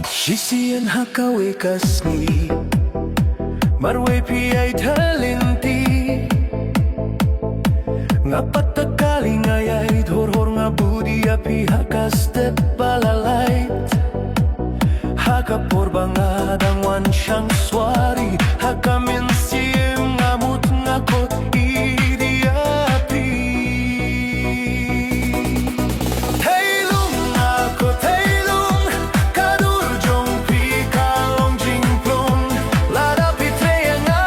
Sisian hakawe kasni marwe piyay talinti nga patakali ngayay dhorhor nga budi api hakaste balalait hakaporba nga dangwan siyang swari hakaminsim ngamut ngakot idi api Tailung ako tailung kadurjong pikalong jingplong ladapi treya nga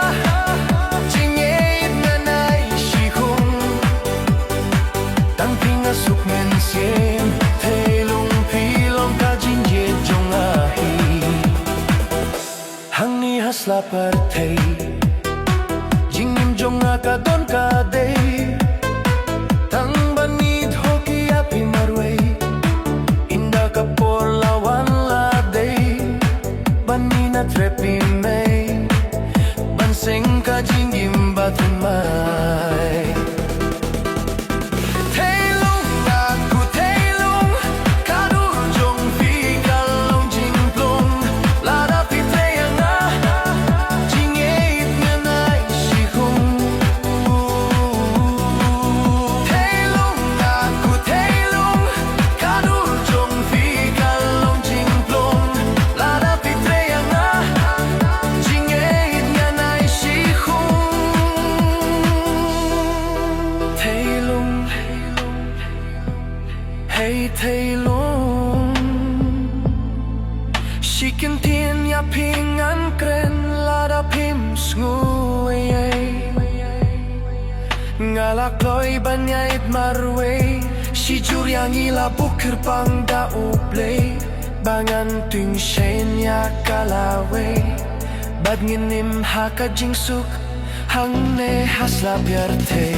jingit nga naishikong tangping asuk mensien tailung pilong ka jingjit jong ahi hang ni hasla partay jingim jong nga kadon kaday tang banid hoki api marway inda ka por lawan laday banina trepi may banseng ka jingim batun may Tailung aku tailung kadurjong pikalong jingplong ladapi treya nga jingit nga naishikong Tailung aku tailung kadurjong pikalong jingplong ladapi treya nga jingit nga naishikong Tailung Hey tailung Shikintin ya pingan kren lada pim snguay Ngalakloy banyait marway Shijur yang ila bukir pang da uplay Bangan ting shen ya kalaway Bad nginim haka jingsuk Hang ne hasla biarte